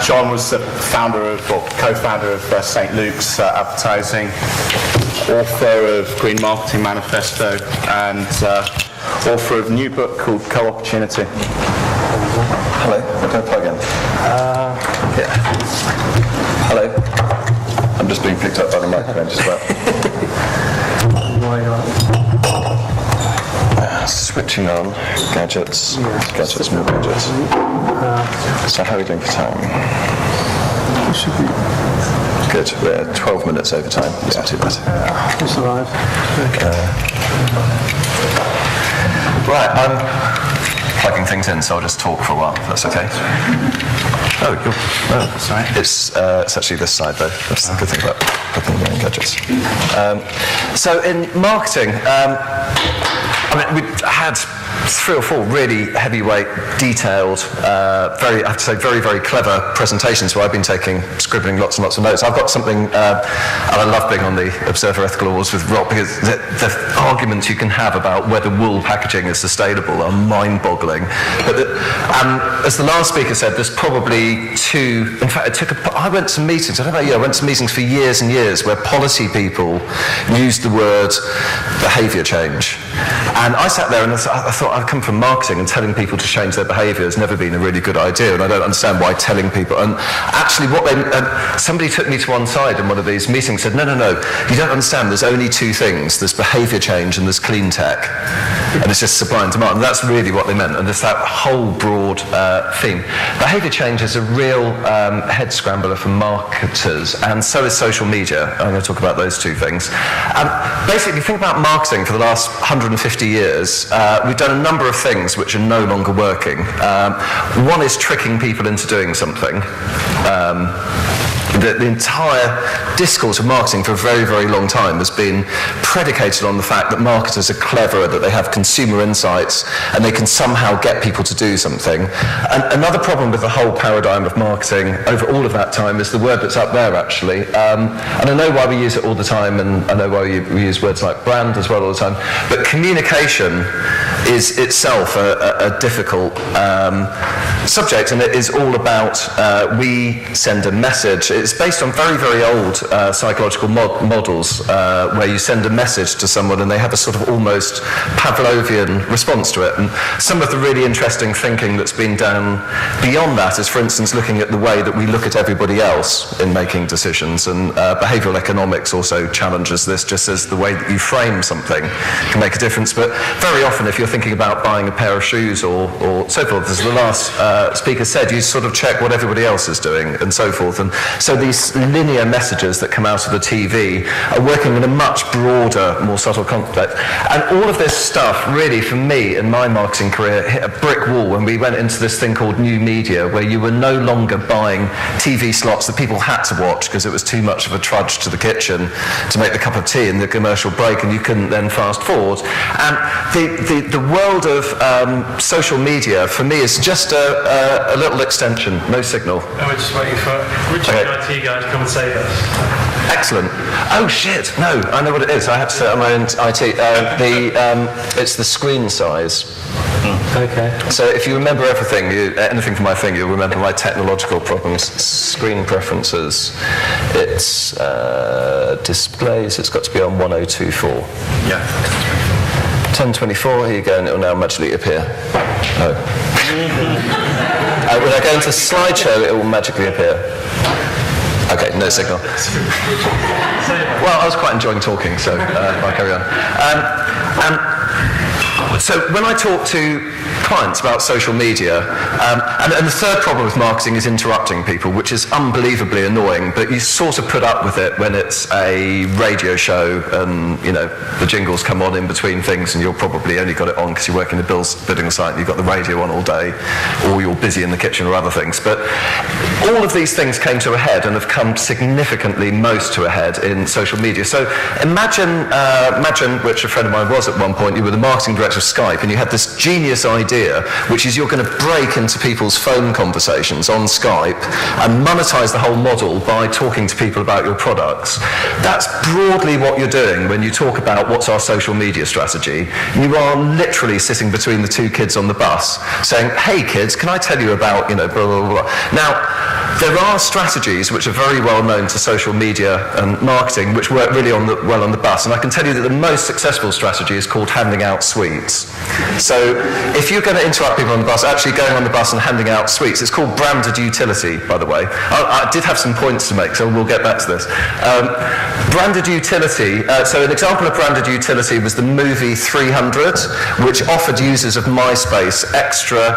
John was the co-founder of St. Luke's Advertising, author of Green Marketing Manifesto, and author of a new book called Co-Opportunity. Hello, can I plug in? Yeah. Hello. I'm just being picked up by the microphone just about. Switching on gadgets, more gadgets. So how are we doing for time? We should be good. We're 12 minutes over time. It's not too bad. It's all right. Okay. Right, I'm plugging things in, so I'll just talk for a while, if that's okay. Sorry. It's actually this side, though. That's the good thing about plugging in gadgets. So in marketing, I mean, we had 3 or 4 really heavyweight, detailed, I have to say, very, very clever presentations where I've been scribbling lots and lots of notes. I've got something, and I love being on the Observer Ethical Awards with Rob, because the arguments you can have about whether wool packaging is sustainable are mind-boggling. But as the last speaker said, there's probably 2, in fact, I went to meetings, I don't know about you, I went to meetings for years and years where policy people used the word behaviour change. And I sat there and I thought, I've come from marketing, and telling people to change their behaviour has never been a really good idea, and I don't understand why telling people. And actually, somebody took me to one side in one of these meetings and said, no, you don't understand. There's only 2 things. There's behaviour change and there's clean tech, and it's just supply and demand. And that's really what they meant. And there's that whole broad theme. Behaviour change is a real head scrambler for marketers, and so is social media. I'm going to talk about those 2 things. Basically, think about marketing for the last 150 years. We've done a number of things which are no longer working. One is tricking people into doing something. The entire discourse of marketing for a very, very long time has been predicated on the fact that marketers are clever, that they have consumer insights, and they can somehow get people to do something. And another problem with the whole paradigm of marketing over all of that time is the word that's up there, actually. And I know why we use it all the time, and I know why we use words like brand as well all the time, but communication is itself a difficult subject, and it is all about we send a message. It's based on very, very old psychological models where you send a message to someone and they have a sort of almost Pavlovian response to it. And some of the really interesting thinking that's been done beyond that is, for instance, looking at the way that we look at everybody else in making decisions. And behavioural economics also challenges this, just as the way that you frame something can make a difference. But very often, if you're thinking about buying a pair of shoes or so forth, as the last speaker said, you sort of check what everybody else is doing and so forth. And so these linear messages that come out of the TV are working in a much broader, more subtle context. And all of this stuff, really, for me, in my marketing career, hit a brick wall when we went into this thing called new media, where you were no longer buying TV slots that people had to watch because it was too much of a trudge to the kitchen to make the cup of tea in the commercial break, and you couldn't then fast forward. And the world of social media, for me, is just a little extension, no signal. And we're just waiting for Richard, the IT guy, to come and save us. Excellent. Oh shit! No, I know what it is. I have to set up my own IT. It's the screen size. Okay. So if you remember everything, anything from my thing, you'll remember my technological problems. Screen preferences. It's displays. It's got to be on 1024. Yeah. 1024. Here you go, and it will now magically appear. Oh. When I go into slideshow, it will magically appear. Okay, no signal. Well, I was quite enjoying talking, so I'll carry on. So when I talk to clients about social media, and the third problem with marketing is interrupting people, which is unbelievably annoying, but you sort of put up with it when it's a radio show and, you know, the jingles come on in between things and you've probably only got it on because you're working the building site and you've got the radio on all day, or you're busy in the kitchen or other things. But all of these things came to a head and have come significantly most to a head in social media. So imagine, which a friend of mine was at one point, you were the marketing director of Skype, and you had this genius idea idea, which is you're going to break into people's phone conversations on Skype and monetize the whole model by talking to people about your products. That's broadly what you're doing when you talk about what's our social media strategy. You are literally sitting between the two kids on the bus saying, hey kids, can I tell you about, blah, blah, blah. Now, there are strategies which are very well known to social media and marketing which work really well on the bus, and I can tell you that the most successful strategy is called handing out sweets. So if you're going to interrupt people on the bus, actually going on the bus and handing out sweets, it's called branded utility, by the way. I did have some points to make, so we'll get back to this. Branded utility, so an example of branded utility was the movie 300, which offered users of MySpace extra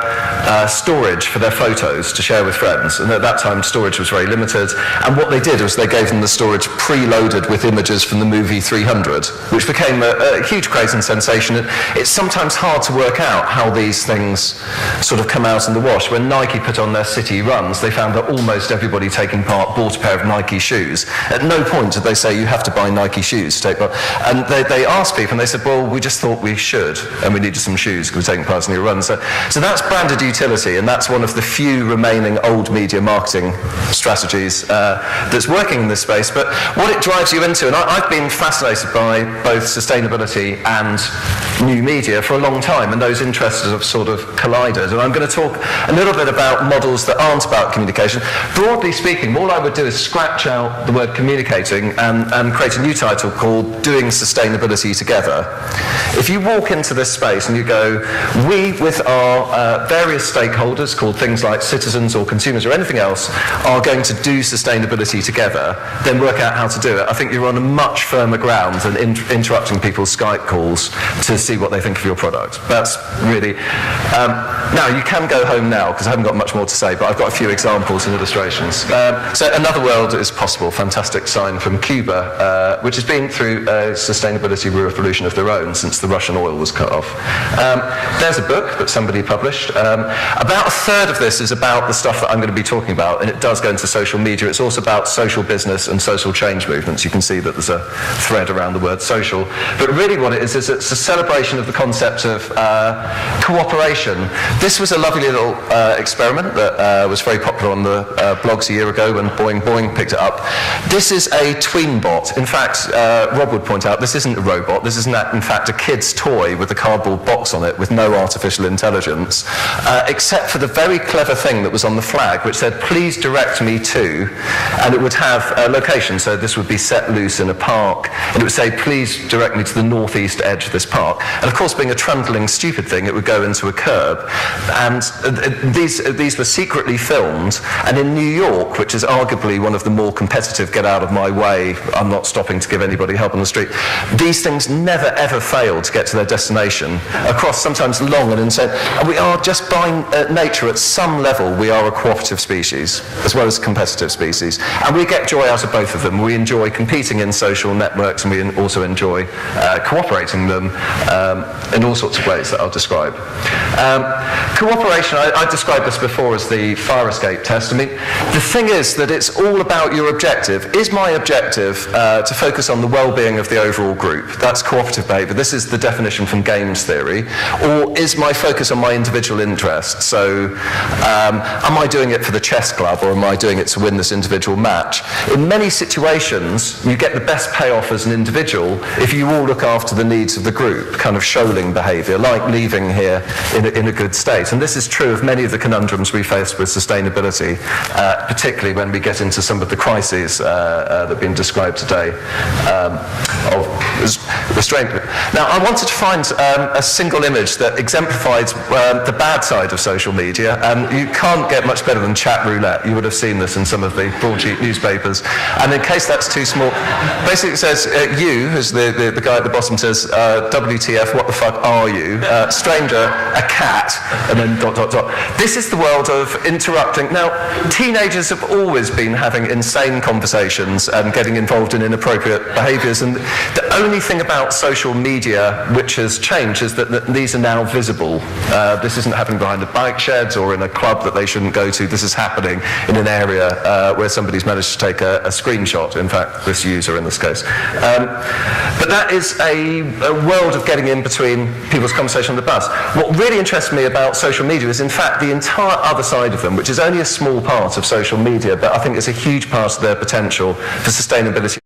storage for their photos to share with friends, and at that time storage was very limited, and what they did was they gave them the storage preloaded with images from the movie 300, which became a huge craze and sensation. It's sometimes hard to work out how these things sort of come out in the wash. When Nike put on their city runs, they found that almost everybody taking part bought a pair of Nike shoes. At no point did they say you have to buy Nike shoes to take part. And they asked people and they said, well, we just thought we should, and we needed some shoes because we're taking part in your run. So that's branded utility, and that's one of the few remaining old media marketing strategies that's working in this space. But what it drives you into, and I've been fascinated by both sustainability and new media for a long time, and those interests have sort of collided. And I'm going to talk a little bit about models that aren't about communication. Broadly speaking, all I would do is scratch out the word communicating and create a new title called Doing Sustainability Together. If you walk into this space and you go, we with our various stakeholders, called things like citizens or consumers or anything else, are going to do sustainability together, then work out how to do it. I think you're on a much firmer ground than interrupting people's Skype calls to see what they think of your product. That's really... now, you can go home now, because I haven't got much more to say, but I've got a few examples and illustrations. So another world is possible, fantastic sign from Cuba, which has been through a sustainability revolution of their own since the Russian oil was cut off. There's a book that somebody published. About a third of this is about the stuff that I'm going to be talking about, and it does go into social media. It's also about social business and social change movements. You can see that there's a thread around the word social. But really what it is it's a celebration of the concept of cooperation. This was a lovely little experiment that was very popular on the blogs a year ago when Boing Boing picked it up. This is a tween bot. In fact, Rob would point out, this isn't a robot. This is in fact a kid's toy with a cardboard box on it with no artificial intelligence, except for the very clever thing that was on the flag, which said, please direct me to, and it would have a location. So this would be set loose in a park, and it would say, please direct me to the northeast edge of this park. And of course, being a trundling, stupid thing, it would go into a curb. And these were secretly filmed, and in New York, which is arguably one of the more competitive, get out of my way, I'm not stopping to give anybody help on the street, these things never ever failed to get to their destination across sometimes long and insane. And we are just by nature, at some level, we are a cooperative species as well as a competitive species, and we get joy out of both of them. We enjoy competing in social networks, and we also enjoy cooperating them in all sorts of ways that I'll describe. Cooperation, I described this before as the fire escape test. I mean, the thing is that it's all about your objective. Is my objective to focus on the well-being of the overall group? That's cooperative behaviour. This is the definition from games theory. Or is my focus on my individual interests? So am I doing it for the chess club, or am I doing it to win this individual match? In many situations, you get the best payoff as an individual if you all look after the needs of the group, kind of shoaling behaviour, like leaving here in a good state. And this is true of many of the conundrums we face with sustainability, particularly when we get into some of the crises that have been described today of restraint. Now, I wanted to find a single image that exemplifies the bad side of social media, and you can't get much better than chat roulette. You would have seen this in some of the broadsheet newspapers. And in case that's too small, basically it says, you, as the guy at the bottom says, WTF, what the fuck are you? Stranger, a cat, and then ... This is the world of interrupting. Now, teenagers have always been having insane conversations and getting involved in inappropriate behaviours, and the only thing about social media which has changed is that these are now visible. This isn't happening behind the bike sheds or in a club that they shouldn't go to. This is happening in an area where somebody's managed to take a screenshot, in fact, this user in this case. But that is a world of getting in between people's conversation on the bus. What really interests me about about social media is in fact the entire other side of them, which is only a small part of social media, but I think it's a huge part of their potential for sustainability.